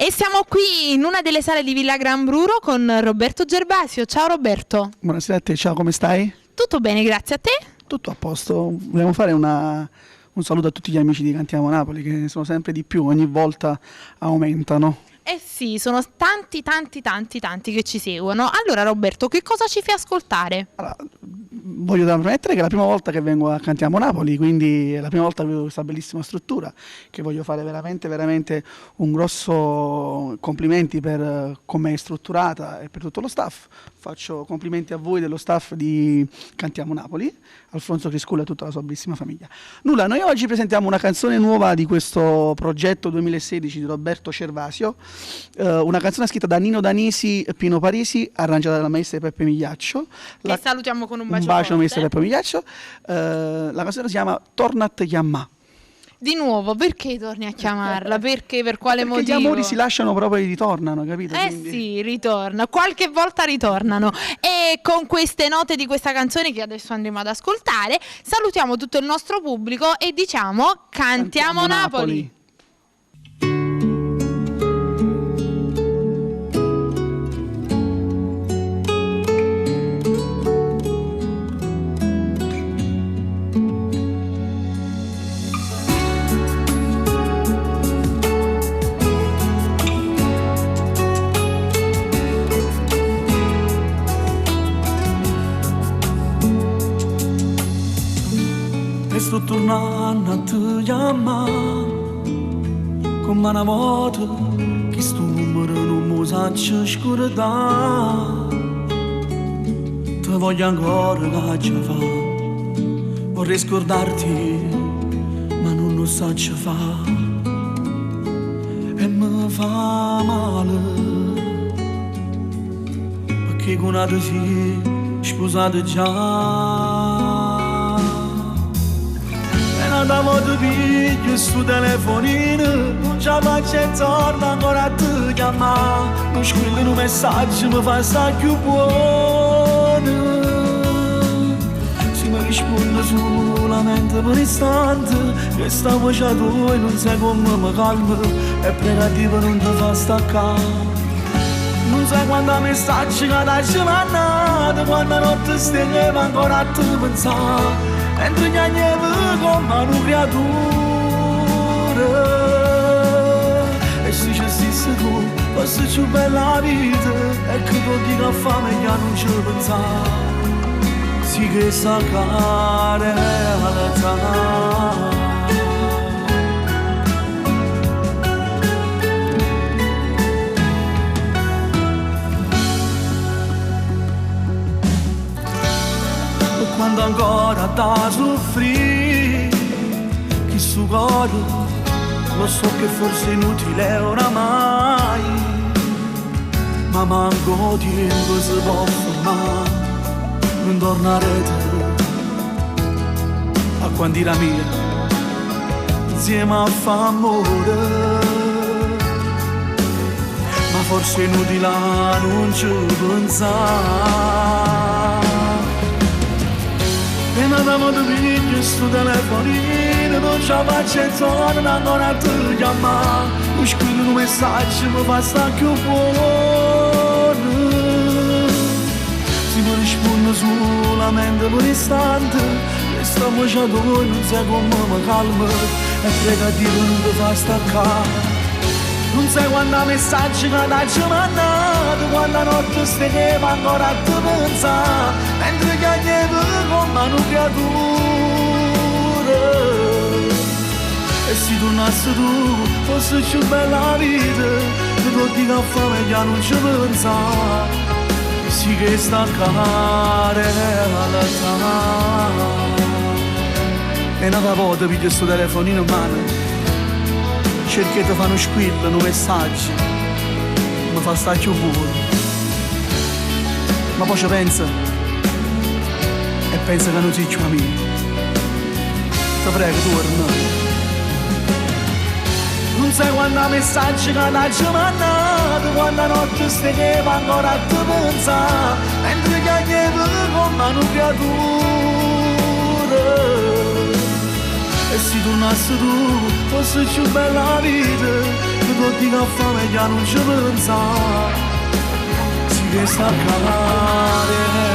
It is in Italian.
E siamo qui in una delle sale di Villa Gran Bruro con Roberto Gervasio. Ciao Roberto. Buonasera a te, ciao, come stai? Tutto bene, grazie a te. Tutto a posto. Vogliamo fare un saluto a tutti gli amici di Cantiamo Napoli, che sono sempre di più, ogni volta aumentano. Eh sì, sono tanti che ci seguono. Allora Roberto, che cosa ci fai ascoltare? Allora, voglio premettere che è la prima volta che vengo a Cantiamo Napoli, quindi è la prima volta che vedo questa bellissima struttura, che voglio fare veramente un grosso complimenti per come è strutturata e per tutto lo staff. Faccio complimenti a voi dello staff di Cantiamo Napoli, Alfonso Crisculla e tutta la sua bellissima famiglia. Nulla, noi oggi presentiamo una canzone nuova di questo progetto 2016 di Roberto Gervasio, una canzone scritta da Nino Danisi e Pino Parisi, arrangiata dalla maestra Peppe Migliaccio. Che salutiamo con un bacio. Un bacio forte. maestra Peppe Migliaccio. La canzone si chiama Tornat Chiamà. Di nuovo, perché torni a chiamarla? Perché? Per quale Perché motivo? gli amori si lasciano proprio e ritornano, capito? Quindi... sì, ritorna, qualche volta ritornano. E con queste note di questa canzone che adesso andremo ad ascoltare, salutiamo tutto il nostro pubblico e diciamo Cantiamo Napoli. Sto tornando a te chiamare come una volta che sto numero non mi saccio scordare. Ti voglio ancora che ci fa, vorrei scordarti ma non lo saccio fa e mi fa male perché con una di sì sposate già. Da modo piglio sto telefonino, non ci faccio e torno ancora a te chiamare. Non squillo un messaggio, mi fa stare più buono. Se mi risponde solamente per istante, che sta voce tua non sai come mi calma, è pregativa non ti fa staccare. Non sai quando messaggi che dai mandate, quando notte stringeva ancora a te pensare. Mentre piangevo come una creatura. E se ci stessi tu, fosse più bella la vita. E che tu dica a fame che non ci pensare. Sì che sta cara realtà. Quando ancora da soffrire, che sto cuore, lo so che forse è inutile oramai, ma manco tempo si può fermare, non tornarete a quando era mia, insieme a fa amore, ma forse è inutile non ci pensare. E non abbiamo di piglio sto telefonino, non ci faccio e torno ancora a te chiamare. Non scrivo un messaggio, mi fa stare più buono. Se mi risponde solamente per un istante, questa voce tua non sai come mi calma, è pregativa non ti fa staccare. Non sai quando messaggi che dai ci mandate, quando notte stringeva ancora a te pensare, mentre piangevo come una creatura. E se tornassi tu, fosse più bella la vita, che tu dica a fame che non ci pensare, sì che sta cara realtà. E una volta piglio questo telefonino in mano, cerchi di fare uno squillo, un messaggio, mi fa stare più buono. Ma poi ci pensa e pensa che non sei più amico. Ti prego, torna. Non sai quando messaggi che dai ci mandate, quando notte stringeva ancora a te pensare, mentre piangevo come una creatura. E se tornassi tu, fosse più bella la vita, che tutti che fame che non ci pensa si che sta a calare